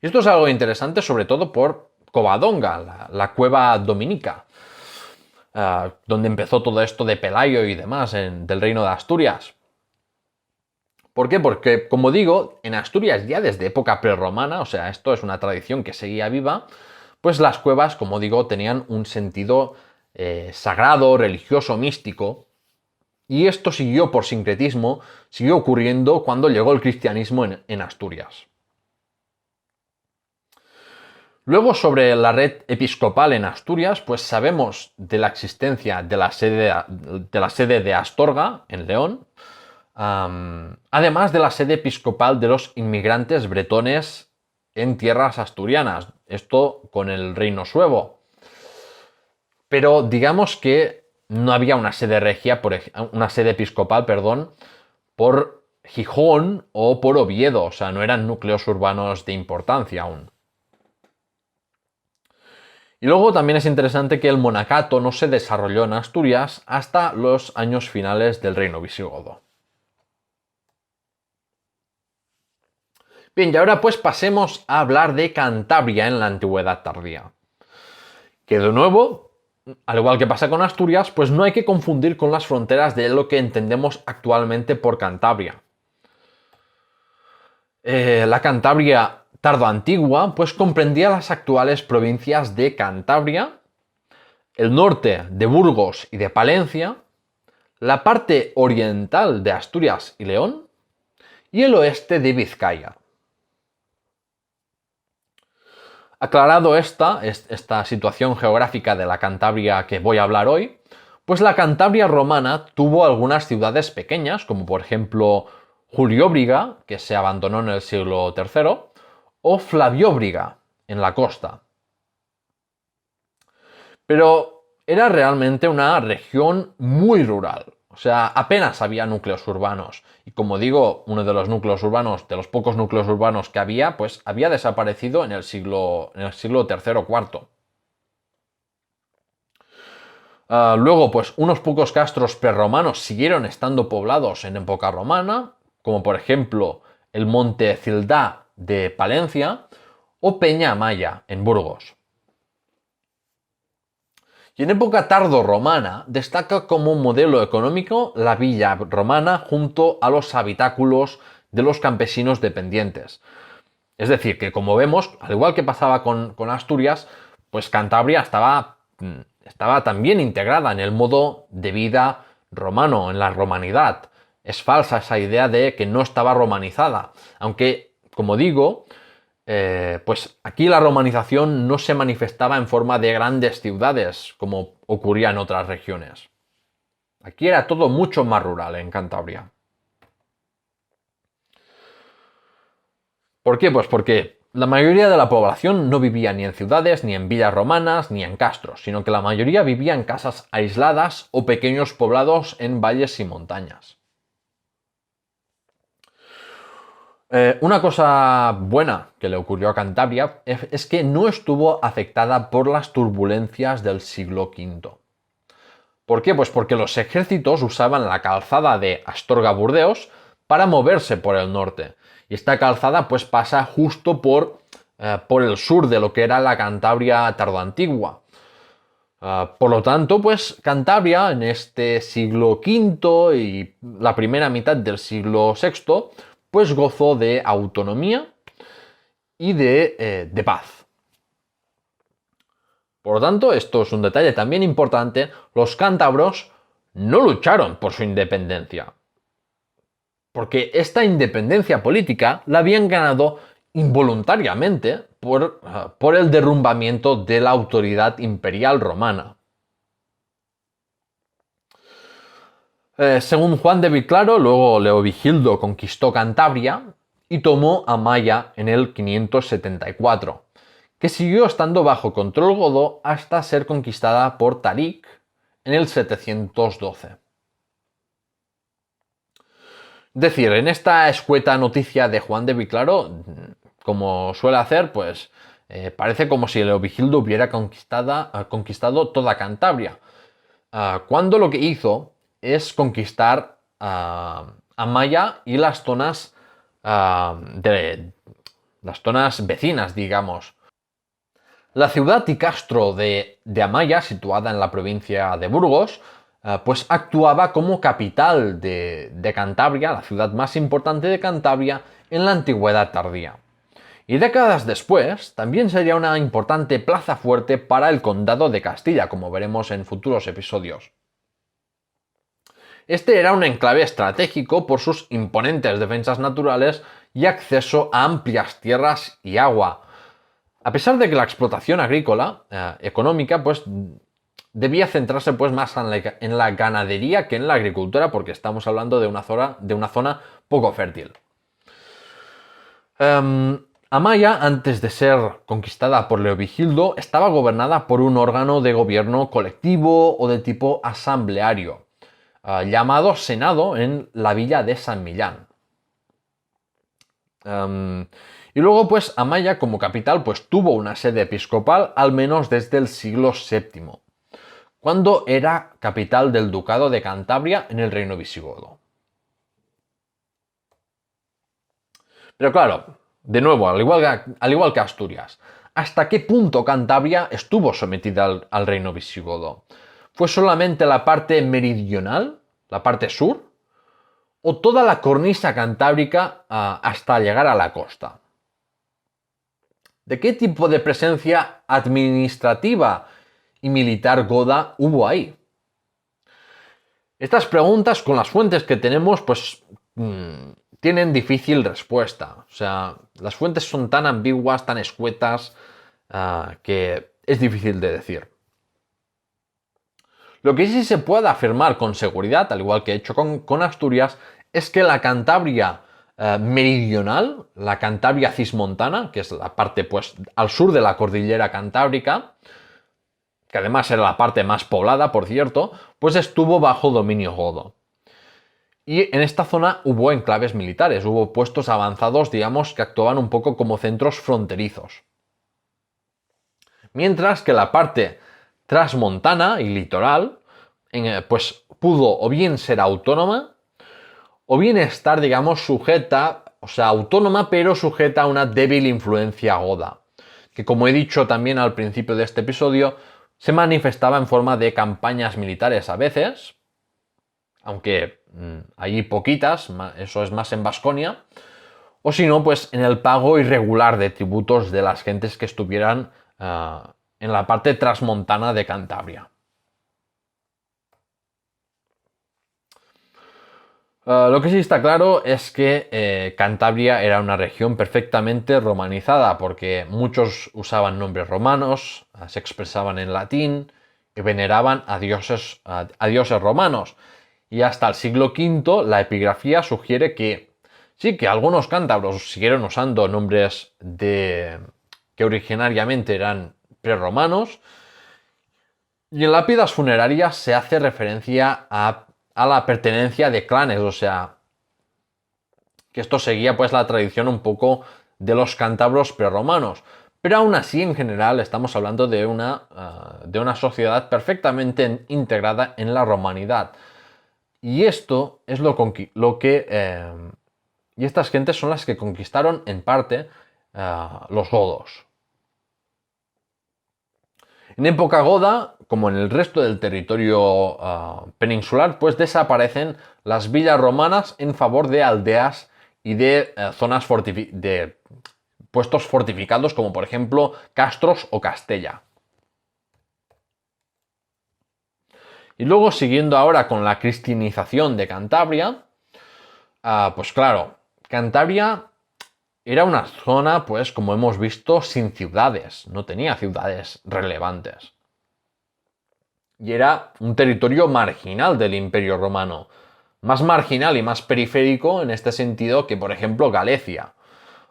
Y esto es algo interesante, sobre todo por Covadonga, la cueva dominica, donde empezó todo esto de Pelayo y demás del reino de Asturias. ¿Por qué? Porque, como digo, en Asturias ya desde época prerromana, o sea, esto es una tradición que seguía viva, pues las cuevas, como digo, tenían un sentido sagrado, religioso, místico, y esto siguió por sincretismo, siguió ocurriendo cuando llegó el cristianismo en Asturias. Luego, sobre la red episcopal en Asturias, pues sabemos de la existencia de la sede de Astorga, en León, además de la sede episcopal de los inmigrantes bretones en tierras asturianas, esto con el reino suevo. Pero digamos que no había una sede regia, una sede episcopal, por Gijón o por Oviedo, o sea, no eran núcleos urbanos de importancia aún. Y luego también es interesante que el monacato no se desarrolló en Asturias hasta los años finales del reino visigodo. Bien, y ahora pues pasemos a hablar de Cantabria en la Antigüedad tardía. Que de nuevo, al igual que pasa con Asturias, pues no hay que confundir con las fronteras de lo que entendemos actualmente por Cantabria. La Cantabria tardoantigua pues comprendía las actuales provincias de Cantabria, el norte de Burgos y de Palencia, la parte oriental de Asturias y León y el oeste de Vizcaya. Aclarado esta situación geográfica de la Cantabria que voy a hablar hoy, pues la Cantabria romana tuvo algunas ciudades pequeñas, como por ejemplo Julióbriga, que se abandonó en el siglo III, o Flavióbriga, en la costa. Pero era realmente una región muy rural, o sea, apenas había núcleos urbanos. Y como digo, uno de los núcleos urbanos, de los pocos núcleos urbanos que había, pues había desaparecido en el siglo III o IV. Luego, pues unos pocos castros prerromanos siguieron estando poblados en época romana, como por ejemplo el Monte Cildá de Palencia o Peña Amaya en Burgos. Y en época tardo-romana destaca como modelo económico la villa romana junto a los habitáculos de los campesinos dependientes. Es decir, que como vemos, al igual que pasaba con Asturias, pues Cantabria estaba también integrada en el modo de vida romano, en la romanidad. Es falsa esa idea de que no estaba romanizada, aunque, como digo, pues aquí la romanización no se manifestaba en forma de grandes ciudades, como ocurría en otras regiones. Aquí era todo mucho más rural en Cantabria. ¿Por qué? Pues porque la mayoría de la población no vivía ni en ciudades, ni en villas romanas, ni en castros, sino que la mayoría vivía en casas aisladas o pequeños poblados en valles y montañas. Una cosa buena que le ocurrió a Cantabria es que no estuvo afectada por las turbulencias del siglo V. ¿Por qué? Pues porque los ejércitos usaban la calzada de Astorga-Burdeos para moverse por el norte. Y esta calzada pues pasa justo por el sur de lo que era la Cantabria tardoantigua. Por lo tanto, pues Cantabria en este siglo V y la primera mitad del siglo VI pues gozó de autonomía y de paz. Por lo tanto, esto es un detalle también importante, los cántabros no lucharon por su independencia, porque esta independencia política la habían ganado involuntariamente por el derrumbamiento de la autoridad imperial romana. Según Juan de Viclaro, luego Leovigildo conquistó Cantabria y tomó Amaya en el 574, que siguió estando bajo control godo hasta ser conquistada por Tarik en el 712. Es decir, en esta escueta noticia de Juan de Viclaro, como suele hacer, pues parece como si Leovigildo hubiera conquistado toda Cantabria, cuando lo que hizo es conquistar Amaya y las zonas vecinas, digamos. La ciudad y castro de Amaya, situada en la provincia de Burgos, pues actuaba como capital de Cantabria, la ciudad más importante de Cantabria en la antigüedad tardía. Y décadas después, también sería una importante plaza fuerte para el condado de Castilla, como veremos en futuros episodios. Este era un enclave estratégico por sus imponentes defensas naturales y acceso a amplias tierras y agua. A pesar de que la explotación agrícola, económica, pues debía centrarse pues más en la ganadería que en la agricultura, porque estamos hablando de una zona poco fértil. Amaya, antes de ser conquistada por Leovigildo, estaba gobernada por un órgano de gobierno colectivo o de tipo asambleario, llamado Senado en la villa de San Millán. Y luego, pues, Amaya como capital pues tuvo una sede episcopal al menos desde el siglo VII, cuando era capital del Ducado de Cantabria en el Reino Visigodo. Pero claro, de nuevo, al igual que Asturias, ¿hasta qué punto Cantabria estuvo sometida al Reino Visigodo? ¿Fue solamente la parte meridional, la parte sur, o toda la cornisa cantábrica hasta llegar a la costa? ¿De qué tipo de presencia administrativa y militar goda hubo ahí? Estas preguntas, con las fuentes que tenemos, pues tienen difícil respuesta. O sea, las fuentes son tan ambiguas, tan escuetas, que es difícil de decir. Lo que sí se puede afirmar con seguridad, al igual que he hecho con Asturias, es que la Cantabria meridional, la Cantabria cismontana, que es la parte pues al sur de la cordillera cantábrica, que además era la parte más poblada, por cierto, pues estuvo bajo dominio godo. Y en esta zona hubo enclaves militares, hubo puestos avanzados, digamos, que actuaban un poco como centros fronterizos. Mientras que la parte transmontana y litoral, pues pudo o bien ser autónoma, o bien estar, digamos, sujeta, o sea, autónoma, pero sujeta a una débil influencia goda, que como he dicho también al principio de este episodio, se manifestaba en forma de campañas militares a veces, aunque allí poquitas, eso es más en Baskonia, o si no, pues en el pago irregular de tributos de las gentes que estuvieran en la parte transmontana de Cantabria. Lo que sí está claro es que Cantabria era una región perfectamente romanizada, porque muchos usaban nombres romanos, se expresaban en latín y veneraban a dioses romanos. Y hasta el siglo V la epigrafía sugiere que sí, que algunos cántabros siguieron usando nombres que originariamente eran prerromanos, y en lápidas funerarias se hace referencia a la pertenencia de clanes, o sea, que esto seguía pues la tradición un poco de los cántabros prerromanos. Pero aún así, en general, estamos hablando de una sociedad perfectamente integrada en la romanidad. Y esto es y estas gentes son las que conquistaron en parte los godos. En época goda, como en el resto del territorio peninsular, pues desaparecen las villas romanas en favor de aldeas y de zonas de puestos fortificados, como por ejemplo castros o Castella. Y luego, siguiendo ahora con la cristianización de Cantabria, pues claro, Cantabria era una zona, pues como hemos visto, sin ciudades, no tenía ciudades relevantes. Y era un territorio marginal del Imperio Romano, más marginal y más periférico en este sentido que, por ejemplo, Galicia,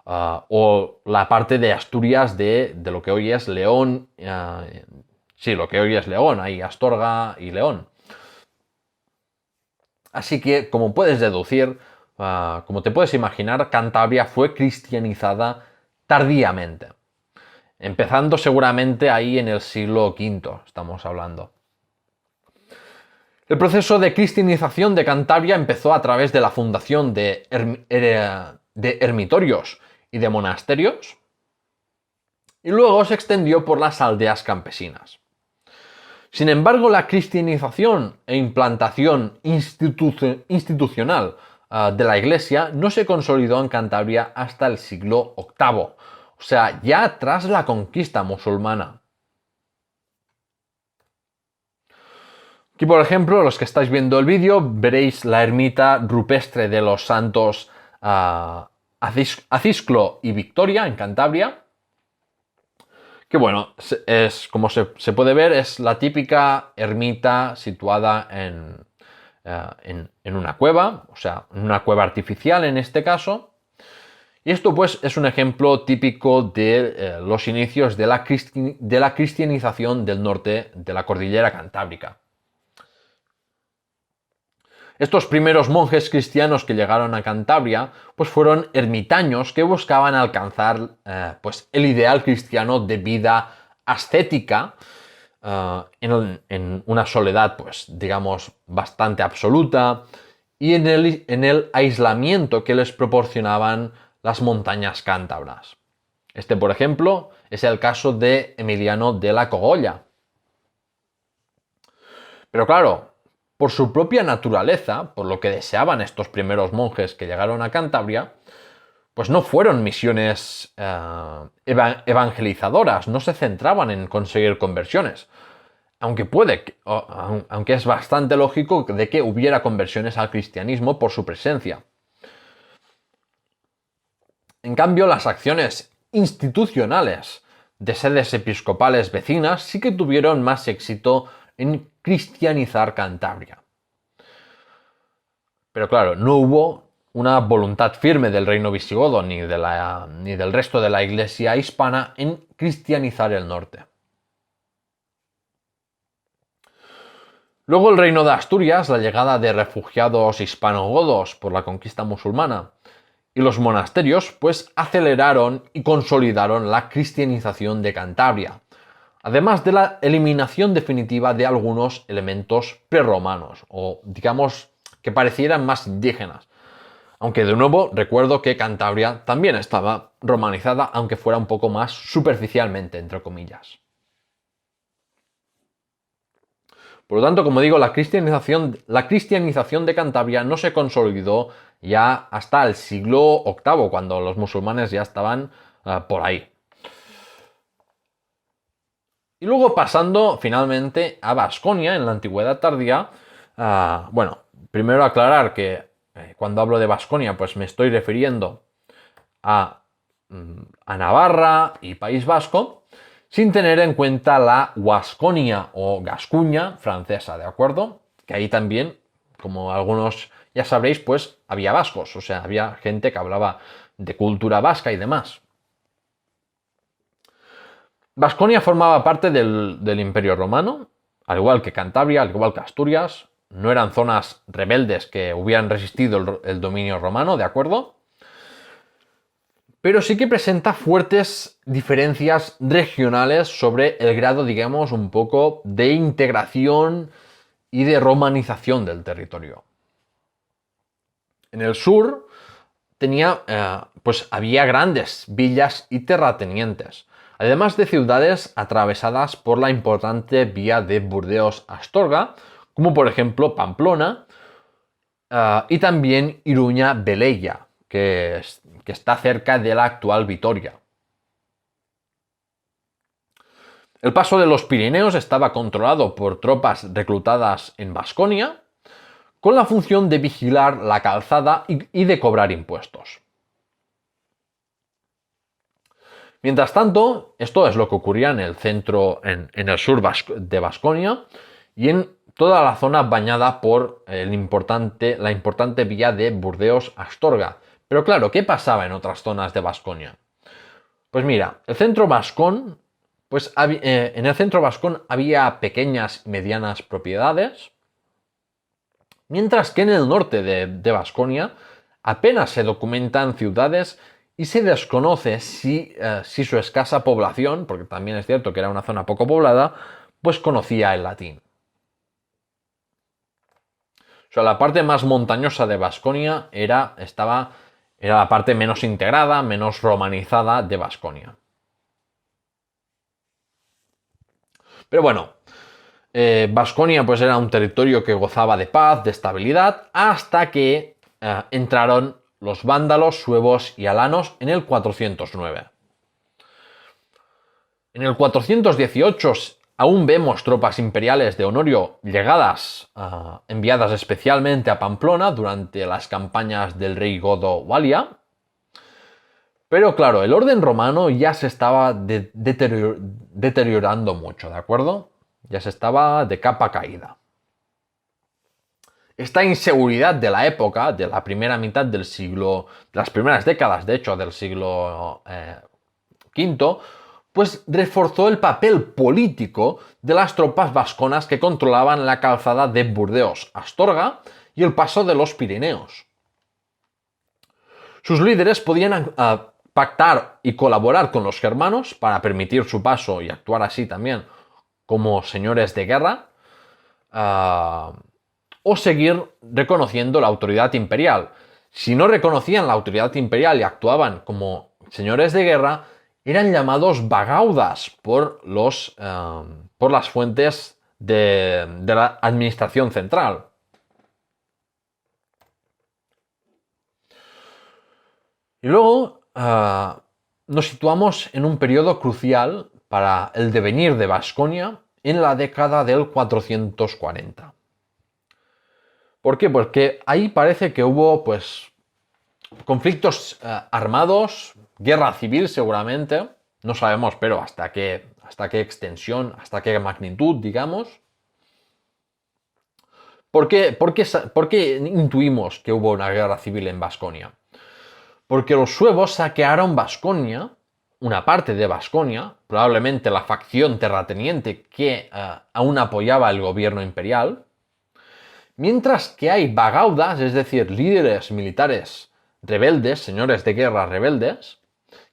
o la parte de Asturias de lo que hoy es León, sí, lo que hoy es León, hay Astorga y León. Así que, como puedes deducir, como te puedes imaginar, Cantabria fue cristianizada tardíamente, empezando seguramente ahí en el siglo V, estamos hablando. El proceso de cristianización de Cantabria empezó a través de la fundación de ermitorios y de monasterios, y luego se extendió por las aldeas campesinas. Sin embargo, la cristianización e implantación institucional de la Iglesia no se consolidó en Cantabria hasta el siglo VIII, o sea, ya tras la conquista musulmana. Aquí, por ejemplo, los que estáis viendo el vídeo, veréis la ermita rupestre de los santos Acisclo y Victoria en Cantabria, que bueno, como se puede ver, es la típica ermita situada en una cueva, o sea, en una cueva artificial en este caso. Y esto pues es un ejemplo típico de los inicios de la cristianización del norte de la cordillera cantábrica. Estos primeros monjes cristianos que llegaron a Cantabria pues fueron ermitaños que buscaban alcanzar pues el ideal cristiano de vida ascética en una soledad pues digamos bastante absoluta y en el aislamiento que les proporcionaban las montañas cántabras. Este, por ejemplo, es el caso de Emiliano de la Cogolla. Pero claro, por su propia naturaleza, por lo que deseaban estos primeros monjes que llegaron a Cantabria, pues no fueron misiones evangelizadoras, no se centraban en conseguir conversiones. Aunque aunque es bastante lógico de que hubiera conversiones al cristianismo por su presencia. En cambio, las acciones institucionales de sedes episcopales vecinas sí que tuvieron más éxito en cristianizar Cantabria. Pero claro, no hubo una voluntad firme del reino visigodo ni del resto de la iglesia hispana en cristianizar el norte. Luego el reino de Asturias, la llegada de refugiados hispanogodos por la conquista musulmana y los monasterios, pues aceleraron y consolidaron la cristianización de Cantabria, además de la eliminación definitiva de algunos elementos prerromanos, o digamos que parecieran más indígenas. Aunque de nuevo recuerdo que Cantabria también estaba romanizada, aunque fuera un poco más superficialmente, entre comillas. Por lo tanto, como digo, la cristianización de Cantabria no se consolidó ya hasta el siglo VIII, cuando los musulmanes ya estaban por ahí. Y luego pasando finalmente a Baskonia en la antigüedad tardía, bueno, primero aclarar que cuando hablo de Baskonia pues me estoy refiriendo a Navarra y País Vasco, sin tener en cuenta la Guasconia o Gascuña francesa, ¿de acuerdo? Que ahí también, como algunos ya sabréis, pues había vascos, o sea, había gente que hablaba de cultura vasca y demás. Baskonia formaba parte del Imperio Romano, al igual que Cantabria, al igual que Asturias. No eran zonas rebeldes que hubieran resistido el dominio romano, ¿de acuerdo? Pero sí que presenta fuertes diferencias regionales sobre el grado, digamos, un poco de integración y de romanización del territorio. En el sur pues había grandes villas y terratenientes, además de ciudades atravesadas por la importante vía de Burdeos-Astorga, como por ejemplo Pamplona, y también Iruña-Velella, que está cerca de la actual Vitoria. El paso de los Pirineos estaba controlado por tropas reclutadas en Baskonia, con la función de vigilar la calzada y de cobrar impuestos. Mientras tanto, esto es lo que ocurría en el centro, en el sur de Baskonia y en toda la zona bañada por la importante vía de Burdeos-Astorga. Pero claro, ¿qué pasaba en otras zonas de Baskonia? Pues mira, el centro vascón, pues en el centro vascón había pequeñas y medianas propiedades, mientras que en el norte de Baskonia apenas se documentan ciudades y se desconoce si su escasa población, porque también es cierto que era una zona poco poblada, pues conocía el latín. O sea, la parte más montañosa de Baskonia era la parte menos integrada, menos romanizada de Baskonia. Pero bueno, Baskonia pues era un territorio que gozaba de paz, de estabilidad, hasta que entraron los vándalos, suevos y alanos en el 409. En el 418 aún vemos tropas imperiales de Honorio enviadas especialmente a Pamplona durante las campañas del rey godo Walia. Pero claro, el orden romano ya se estaba deteriorando mucho, ¿de acuerdo? Ya se estaba de capa caída. Esta inseguridad de la época, de la primera mitad del siglo, de las primeras décadas, de hecho, del siglo V, pues reforzó el papel político de las tropas vasconas que controlaban la calzada de Burdeos-Astorga y el paso de los Pirineos. Sus líderes podían pactar y colaborar con los germanos para permitir su paso y actuar así también como señores de guerra, o seguir reconociendo la autoridad imperial. Si no reconocían la autoridad imperial y actuaban como señores de guerra, eran llamados bagaudas por las fuentes de la administración central. Y Y luego nos situamos en un periodo crucial para el devenir de Baskonia en la década del 440. ¿Por qué? Porque ahí parece que hubo pues conflictos armados, guerra civil seguramente, no sabemos, pero hasta qué extensión, hasta qué magnitud, digamos. ¿Por qué intuimos que hubo una guerra civil en Baskonia? Porque los suevos saquearon Baskonia, una parte de Baskonia, probablemente la facción terrateniente que aún apoyaba el gobierno imperial, mientras que hay bagaudas, es decir, líderes militares rebeldes, señores de guerra rebeldes,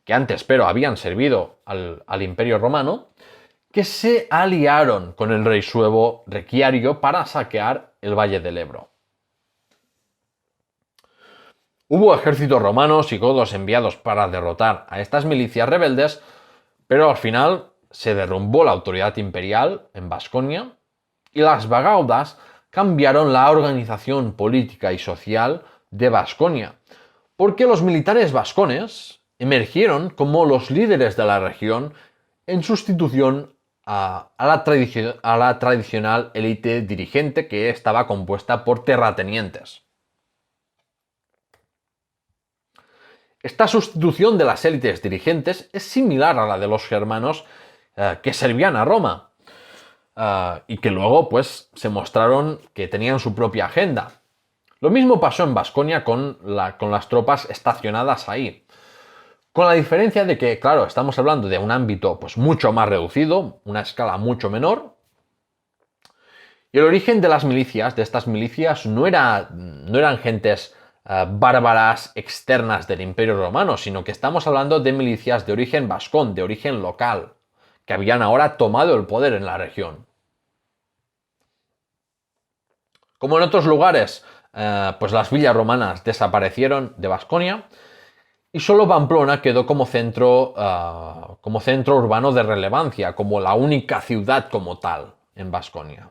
que antes pero habían servido al Imperio Romano, que se aliaron con el rey suevo Requiario para saquear el Valle del Ebro. Hubo ejércitos romanos y godos enviados para derrotar a estas milicias rebeldes, pero al final se derrumbó la autoridad imperial en Baskonia y las bagaudas cambiaron la organización política y social de Baskonia, porque los militares vascones emergieron como los líderes de la región en sustitución a la tradicional élite dirigente que estaba compuesta por terratenientes. Esta sustitución de las élites dirigentes es similar a la de los germanos que servían a Roma y que luego pues se mostraron que tenían su propia agenda. Lo mismo pasó en Baskonia con las tropas estacionadas ahí. Con la diferencia de que, claro, estamos hablando de un ámbito pues mucho más reducido, una escala mucho menor. Y el origen de las milicias, de estas milicias, no eran gentes bárbaras externas del Imperio Romano, sino que estamos hablando de milicias de origen vascón, de origen local, que habían ahora tomado el poder en la región. Como en otros lugares, pues las villas romanas desaparecieron de Baskonia y solo Pamplona quedó como centro urbano de relevancia, como la única ciudad como tal en Baskonia.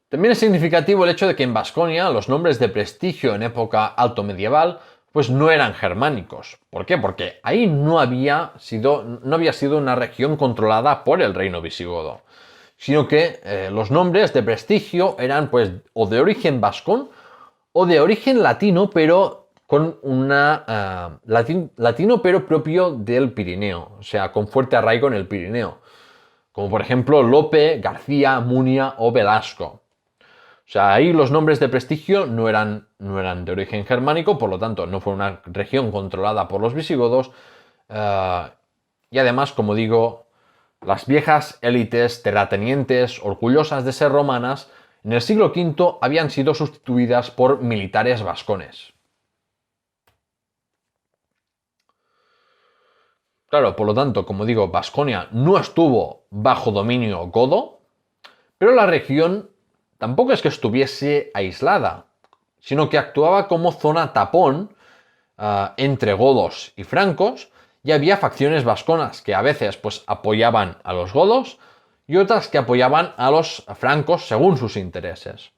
También es significativo el hecho de que en Baskonia los nombres de prestigio en época alto medieval pues no eran germánicos. ¿Por qué? Porque ahí no había sido una región controlada por el reino visigodo, sino que los nombres de prestigio eran pues o de origen vascón o de origen latino, pero con latino pero propio del Pirineo, o sea, con fuerte arraigo en el Pirineo, como por ejemplo Lope, García, Munia o Velasco. O sea, ahí los nombres de prestigio no eran de origen germánico, por lo tanto no fue una región controlada por los visigodos y además, como digo, las viejas élites terratenientes orgullosas de ser romanas en el siglo V habían sido sustituidas por militares vascones. Claro, por lo tanto, como digo, Baskonia no estuvo bajo dominio godo, pero la región tampoco es que estuviese aislada, sino que actuaba como zona tapón entre godos y francos, y había facciones vasconas que a veces pues, apoyaban a los godos y otras que apoyaban a los francos según sus intereses.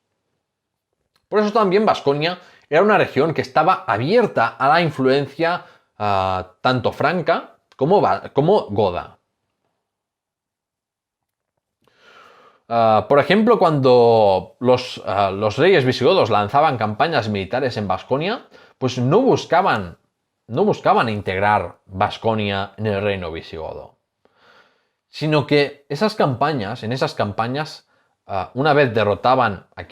Por eso también Baskonia era una región que estaba abierta a la influencia tanto franca como goda. Por ejemplo, cuando los reyes visigodos lanzaban campañas militares en Baskonia, pues no buscaban integrar Baskonia en el reino visigodo, sino que en esas campañas, una vez derrotaban a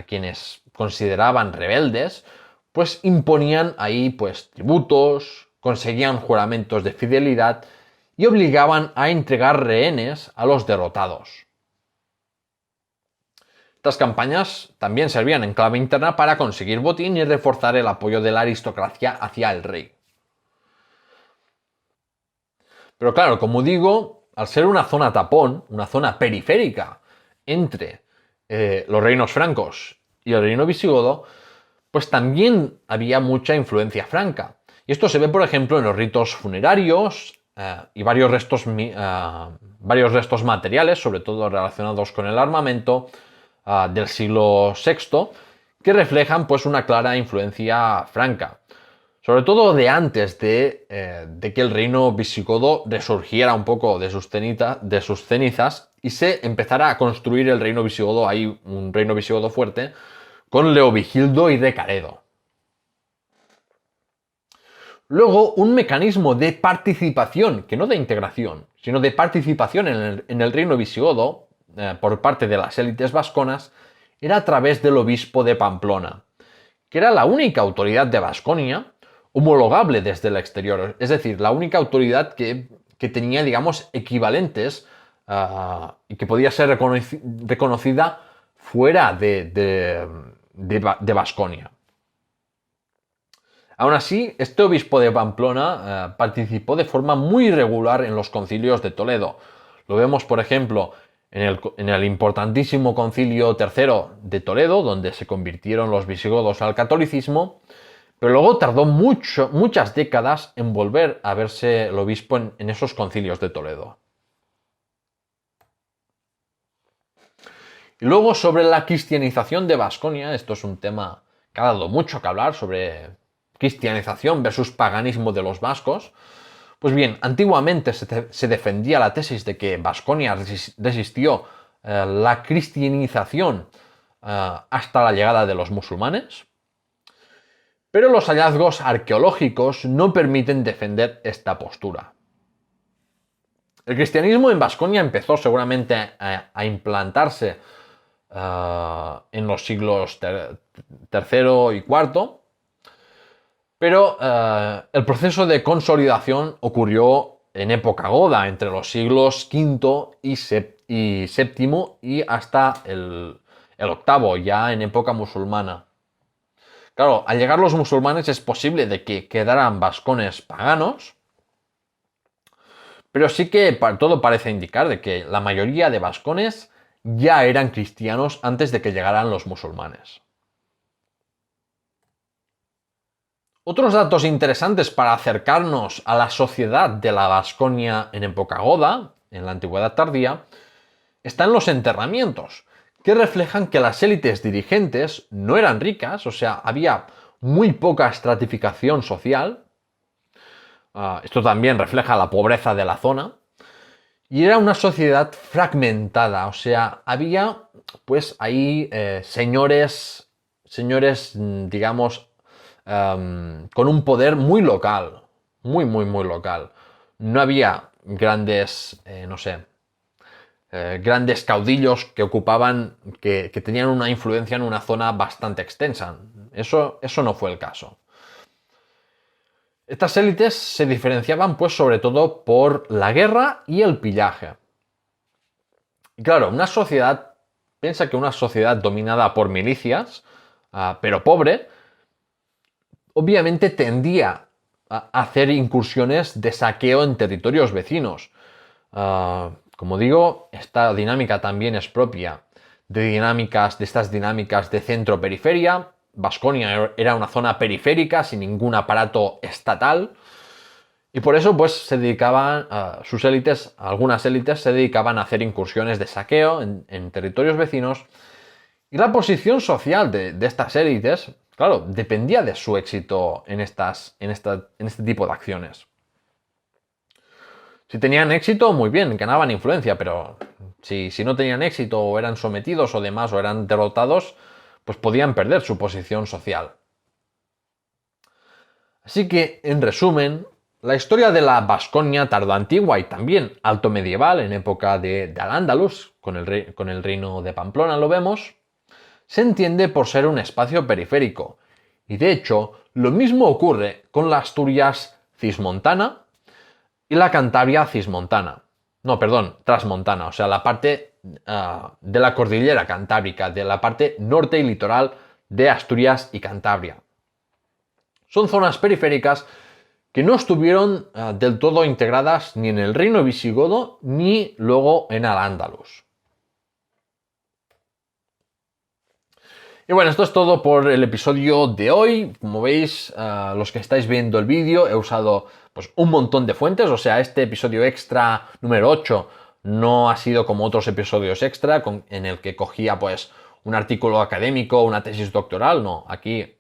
quienes consideraban rebeldes, pues imponían ahí pues tributos, conseguían juramentos de fidelidad y obligaban a entregar rehenes a los derrotados. Estas campañas también servían en clave interna para conseguir botín y reforzar el apoyo de la aristocracia hacia el rey. Pero claro, como digo, al ser una zona tapón, una zona periférica entre los reinos francos y el reino visigodo, pues también había mucha influencia franca. Y esto se ve, por ejemplo, en los ritos funerarios y varios restos materiales, sobre todo relacionados con el armamento, del siglo VI, que reflejan pues una clara influencia franca, sobre todo de antes de que el reino visigodo resurgiera un poco de sus cenizas y se empezara a construir el reino visigodo, ahí un reino visigodo fuerte, con Leovigildo y Recaredo. Luego, un mecanismo de participación, que no de integración, sino de participación en el reino visigodo, por parte de las élites vasconas, era a través del obispo de Pamplona, que era la única autoridad de Vasconia homologable desde el exterior, es decir, la única autoridad que tenía, digamos, equivalentes y que podía ser reconocida fuera de Vasconia. Aún así, este obispo de Pamplona participó de forma muy regular en los concilios de Toledo. Lo vemos, por ejemplo, en el importantísimo concilio tercero de Toledo, donde se convirtieron los visigodos al catolicismo, pero luego tardó muchas décadas en volver a verse el obispo en esos concilios de Toledo. Y luego, sobre la cristianización de Vasconia, esto es un tema que ha dado mucho que hablar, sobre cristianización versus paganismo de los vascos. Pues bien, antiguamente se defendía la tesis de que Vasconia resistió la cristianización hasta la llegada de los musulmanes, pero los hallazgos arqueológicos no permiten defender esta postura. El cristianismo en Vasconia empezó seguramente a implantarse en los siglos III y IV, pero el proceso de consolidación ocurrió en época goda, entre los siglos V y VII y hasta el VIII, ya en época musulmana. Claro, al llegar los musulmanes es posible de que quedaran vascones paganos, pero sí que todo parece indicar de que la mayoría de vascones ya eran cristianos antes de que llegaran los musulmanes. Otros datos interesantes para acercarnos a la sociedad de la Vasconia en época goda, en la antigüedad tardía, están los enterramientos, que reflejan que las élites dirigentes no eran ricas, o sea, había muy poca estratificación social. Esto también refleja la pobreza de la zona. Y era una sociedad fragmentada, o sea, había pues ahí señores, digamos, con un poder muy local, muy local. No había grandes, grandes caudillos que ocupaban, que tenían una influencia en una zona bastante extensa. Eso no fue el caso. Estas élites se diferenciaban pues sobre todo por la guerra y el pillaje. Y claro, piensa que una sociedad dominada por milicias, pero pobre, obviamente tendía a hacer incursiones de saqueo en territorios vecinos. Como digo, esta dinámica también es propia de estas dinámicas de centro-periferia. Vasconia era una zona periférica sin ningún aparato estatal y por eso pues se dedicaban algunas élites se dedicaban a hacer incursiones de saqueo en territorios vecinos, y la posición social de estas élites, claro, dependía de su éxito en este tipo de acciones. Si tenían éxito, muy bien, ganaban influencia, pero si no tenían éxito o eran sometidos o demás o eran derrotados, pues podían perder su posición social. Así que, en resumen, la historia de la Vasconia tardoantigua y también alto medieval, en época de Al-Ándalus, con el reino de Pamplona lo vemos, se entiende por ser un espacio periférico. Y de hecho, lo mismo ocurre con la Asturias cismontana y la Cantabria transmontana, o sea, la parte de la cordillera cantábrica, de la parte norte y litoral de Asturias y Cantabria. Son zonas periféricas que no estuvieron del todo integradas ni en el reino visigodo ni luego en Al-Ándalus. Y bueno, esto es todo por el episodio de hoy. Como veis, los que estáis viendo el vídeo, he usado pues un montón de fuentes, o sea, este episodio extra número 8 no ha sido como otros episodios extra en el que cogía pues un artículo académico, una tesis doctoral, no. Aquí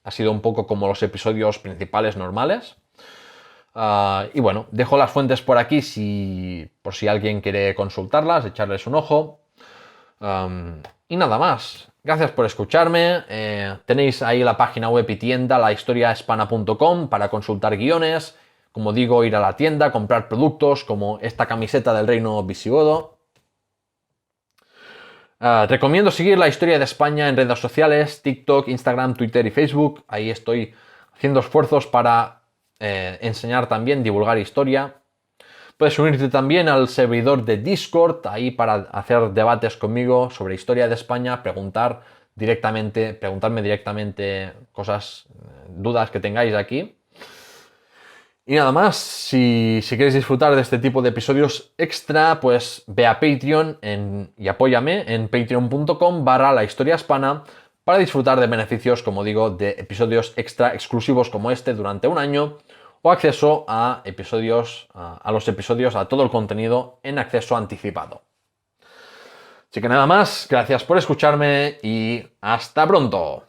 ha sido un poco como los episodios principales normales. Y bueno, dejo las fuentes por aquí por si alguien quiere consultarlas, echarles un ojo. Y nada más. Gracias por escucharme. Tenéis ahí la página web y tienda, lahistoriahispana.com, para consultar guiones. Como digo, ir a la tienda, comprar productos como esta camiseta del reino visigodo. Recomiendo seguir La Historia de España en redes sociales, TikTok, Instagram, Twitter y Facebook. Ahí estoy haciendo esfuerzos para enseñar también, divulgar historia. Puedes unirte también al servidor de Discord, ahí para hacer debates conmigo sobre historia de España, preguntarme directamente cosas, dudas que tengáis aquí. Y nada más, si queréis disfrutar de este tipo de episodios extra, pues ve a Patreon y apóyame en patreon.com/lahistoriahispana para disfrutar de beneficios, como digo, de episodios extra exclusivos como este durante un año, o acceso a todo el contenido en acceso anticipado. Así que nada más, gracias por escucharme y hasta pronto.